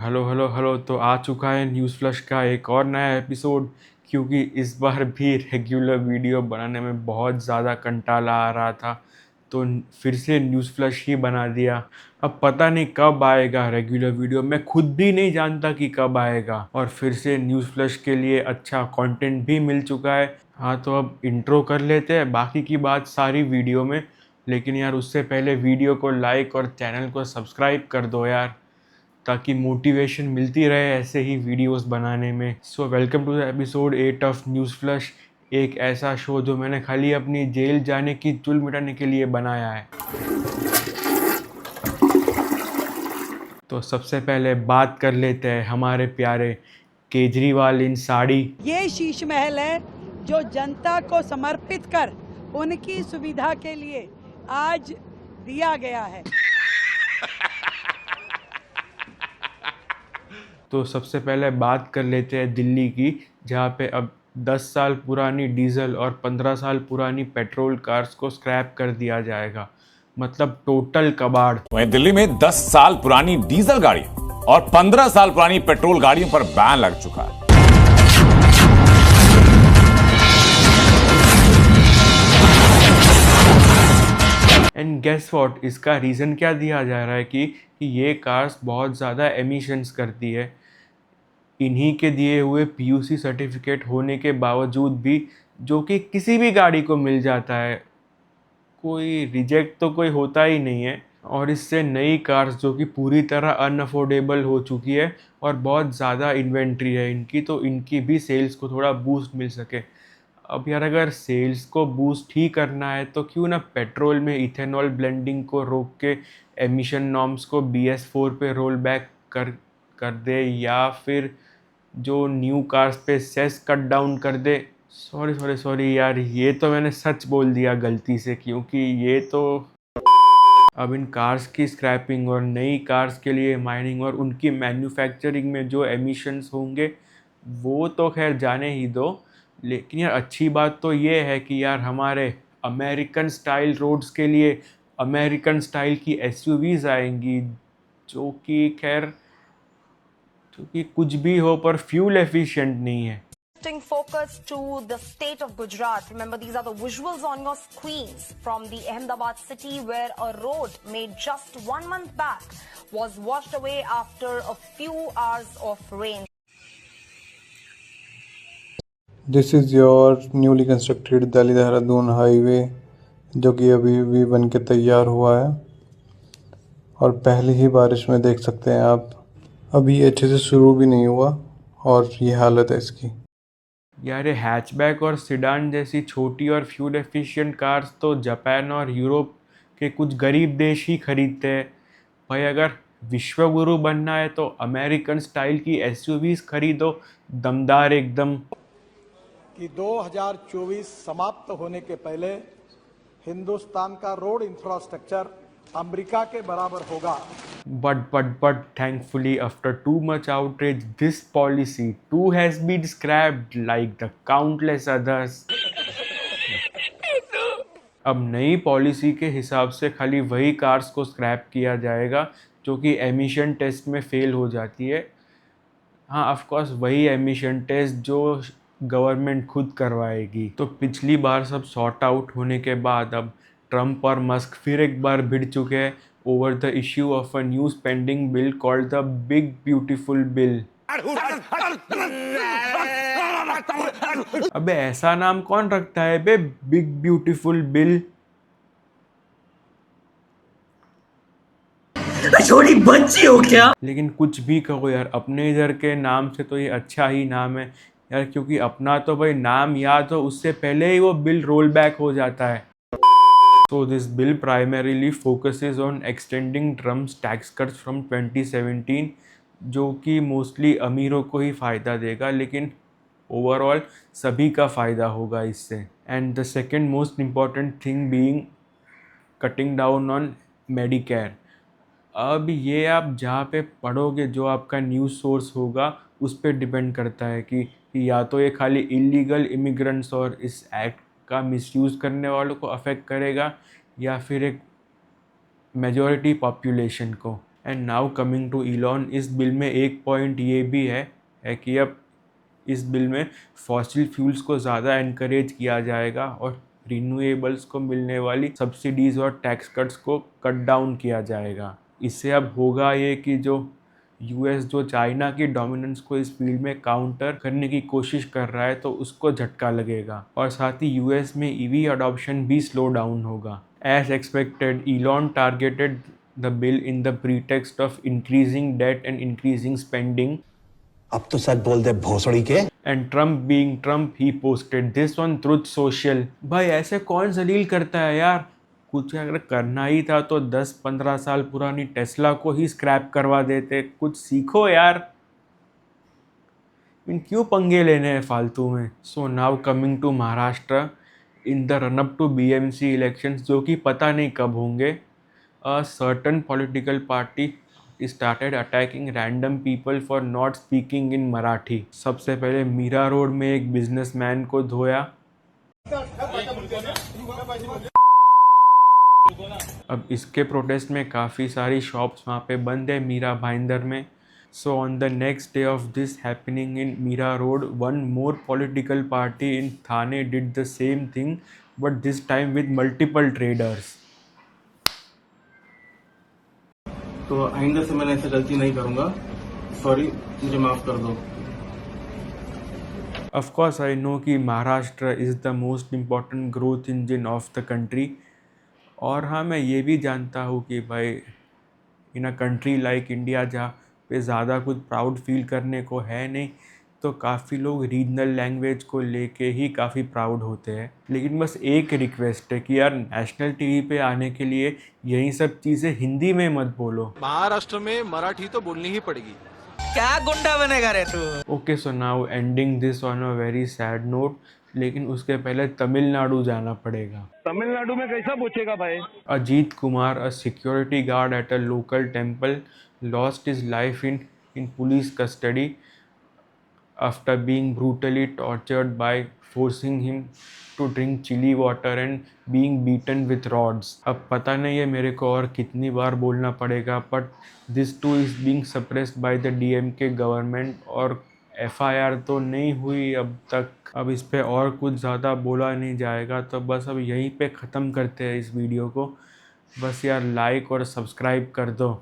Hello hello hello. तो आ चुका है न्यूज़ फ्लश का एक और नया एपिसोड। क्योंकि इस बार भी रेगुलर वीडियो बनाने में बहुत ज़्यादा कंटाला आ रहा था, तो फिर से न्यूज़ फ्लश ही बना दिया। अब पता नहीं कब आएगा रेगुलर वीडियो, मैं खुद भी नहीं जानता कि कब आएगा। और फिर से न्यूज़ फ्लश के लिए अच्छा कंटेंट भी मिल चुका है। हाँ, तो अब इंट्रो कर लेते हैं, बाकी की बात सारी वीडियो में। लेकिन यार उससे पहले वीडियो को लाइक और चैनल को सब्सक्राइब कर दो यार, ताकि मोटिवेशन मिलती रहे ऐसे ही वीडियोस बनाने में। So welcome to the episode 8 of news flush, एक ऐसा शो जो मैंने खाली अपनी जेल जाने की चुल मिटाने के लिए बनाया है। तो सबसे पहले बात कर लेते हैं हमारे प्यारे केजरीवाल इन साड़ी। ये शीश महल है जो जनता को समर्पित कर उनकी सुविधा के लिए आज दिया गया है। तो सबसे पहले बात कर लेते हैं दिल्ली की, जहाँ पे अब 10 साल पुरानी डीजल और 15 साल पुरानी पेट्रोल कार्स को स्क्रैप कर दिया जाएगा। मतलब टोटल कबाड़। वहीं दिल्ली में 10 साल पुरानी डीजल गाड़ी और 15 साल पुरानी पेट्रोल गाड़ियों पर बैन लग चुका है। एंड गेस व्हाट, इसका रीज़न क्या दिया जा रहा है कि ये कार्स बहुत ज़्यादा एमिशंस करती है। इन्हीं के दिए हुए पीयूसी सर्टिफिकेट होने के बावजूद भी, जो कि किसी भी गाड़ी को मिल जाता है, कोई रिजेक्ट तो कोई होता ही नहीं है। और इससे नई कार्स जो कि पूरी तरह अनअफोर्डेबल हो चुकी है और बहुत ज़्यादा इन्वेंट्री है इनकी, तो इनकी भी सेल्स को थोड़ा बूस्ट मिल सके। अब यार अगर सेल्स को बूस्ट ही करना है तो क्यों ना पेट्रोल में इथेनॉल ब्लेंडिंग को रोक के एमिशन नॉर्म्स को BS4 पे रोल बैक कर कर दे, या फिर जो न्यू कार्स पे सेस कट डाउन कर दे। सॉरी सॉरी सॉरी यार, ये तो मैंने सच बोल दिया गलती से, क्योंकि ये तो अब इन कार्स की स्क्रैपिंग और नई कार्स के लिए माइनिंग और उनकी मैन्युफैक्चरिंग में जो एमिशंस होंगे वो तो खैर जाने ही दो। लेकिन यार अच्छी बात तो ये है कि यार हमारे अमेरिकन स्टाइल रोड्स के लिए अमेरिकन स्टाइल की SUVs आएंगी, जो कि खैर, जो कि कुछ भी हो पर फ्यूल एफिशिएंट नहीं है। Shifting focus to the state of Gujarat. Remember, these are the visuals on your screens from the Ahmedabad city, where a road made just 1 month back was washed away after a few hours of rain. This is your newly constructed Delhi Dehradun highway, जो कि अभी भी बन के तैयार हुआ है और पहली ही बारिश में देख सकते हैं आप, अभी अच्छे से शुरू भी नहीं हुआ और ये हालत है इसकी। यार ये हैचबैक और सिडान जैसी छोटी और फ्यूल एफिशिएंट कार्स तो जापान और यूरोप के कुछ गरीब देश ही खरीदते हैं। भाई अगर विश्वगुरु बनना है तो अमेरिकन स्टाइल की SUVs खरीदो, दमदार एकदम। कि 2024 समाप्त होने के पहले हिंदुस्तान का रोड इंफ्रास्ट्रक्चर अमेरिका के बराबर होगा। But thankfully after too much outrage, this policy too has been scrapped like the countless others. अब नई पॉलिसी के हिसाब से खाली वही कार्स को स्क्रैप किया जाएगा जो कि एमिशन टेस्ट में फेल हो जाती है। हाँ, ऑफ कोर्स वही एमिशन टेस्ट जो गवर्नमेंट खुद करवाएगी। तो पिछली बार सब सॉर्ट आउट होने के बाद अब ट्रम्प और मस्क फिर एक बार भिड़ चुके हैं over the issue of a new spending bill called the big beautiful bill. अबे ऐसा नाम कौन रखता है बे, बिग ब्यूटीफुल बिल? छोटी बच्ची हो क्या? लेकिन कुछ भी कहो यार, अपने इधर के नाम से तो ये अच्छा ही नाम है यार, क्योंकि अपना तो भाई नाम याद हो उससे पहले ही वो बिल रोल बैक हो जाता है। So this bill primarily focuses on extending Trump's tax cuts from 2017, जो कि मोस्टली अमीरों को ही फ़ायदा देगा, लेकिन ओवरऑल सभी का फ़ायदा होगा इससे। And the second most important thing being cutting down on Medicare. अब ये आप जहाँ पे पढ़ोगे, जो आपका न्यूज़ सोर्स होगा, उस पर डिपेंड करता है कि या तो ये खाली इलीगल इमिग्रेंट्स और इस एक्ट का मिसयूज़ करने वालों को अफेक्ट करेगा, या फिर एक मेजॉरिटी पॉपुलेशन को। And now coming to Elon, इस बिल में एक पॉइंट ये भी है कि अब इस बिल में फॉसिल फ्यूल्स को ज़्यादा एनकरेज किया जाएगा और रिन्यूएबल्स को मिलने वाली सब्सिडीज़ और टैक्स कट्स को कट डाउन किया जाएगा। इससे अब होगा ये कि जो यूएस जो चाइना की डोमिनेंस को इस फील्ड में काउंटर करने की कोशिश कर रहा है तो उसको झटका लगेगा और साथ ही यूएस में ईवी अडॉप्शन भी स्लो डाउन होगा। As expected, Elon targeted the bill in the pretext of increasing debt and increasing spending. अब तो सच बोल दे भोसड़ी के। And Trump being Trump, he posted this on Truth Social. भाई ऐसे कौन जलील करता है यार? कुछ अगर करना ही था तो 10-15 साल पुरानी टेस्ला को ही स्क्रैप करवा देते। कुछ सीखो यार, इन क्यों पंगे लेने हैं फालतू में। So now coming to Maharashtra, in the run up to BMC elections जो कि पता नहीं कब होंगे, a certain political party started attacking random people for not speaking in Marathi. सबसे पहले मीरा रोड में एक बिजनेसमैन को धोया। अब इसके प्रोटेस्ट में काफ़ी सारी शॉप्स वहाँ पे बंद है मीरा भाईंदर में। So on the next day of this happening in Mira Road, one more political party in Thane did the same thing but this time with multiple traders. तो आइंदा से मैं ऐसे गलती नहीं करूंगा, सॉरी, मुझे माफ कर दो। Of course, I know कि Maharashtra is the most important growth engine of the country। और हाँ, मैं ये भी जानता हूँ कि भाई इन अ कंट्री लाइक इंडिया जहाँ पे ज़्यादा कुछ प्राउड फील करने को है नहीं, तो काफ़ी लोग रीजनल लैंग्वेज को लेके ही काफ़ी प्राउड होते हैं। लेकिन बस एक रिक्वेस्ट है कि यार नेशनल टीवी पे आने के लिए यही सब चीज़ें हिंदी में मत बोलो। महाराष्ट्र में मराठी तो बोलनी ही पड़ेगी। क्या गुंडा बनेगा रे तू? Okay, so now ending this on a very sad note, लेकिन उसके पहले तमिलनाडु जाना पड़ेगा। तमिलनाडु में कैसा पूछेगा भाई? Ajit Kumar, a security guard at a local temple, lost his life in police custody after being brutally tortured by forcing him to drink chili water and being beaten with rods। अब पता नहीं है मेरे को और कितनी बार बोलना पड़ेगा, but this two is being suppressed by the DMK government और एफआईआर तो नहीं हुई अब तक। अब इस पे और कुछ ज़्यादा बोला नहीं जाएगा, तो बस अब यहीं पे ख़त्म करते हैं इस वीडियो को। बस यार लाइक और सब्सक्राइब कर दो।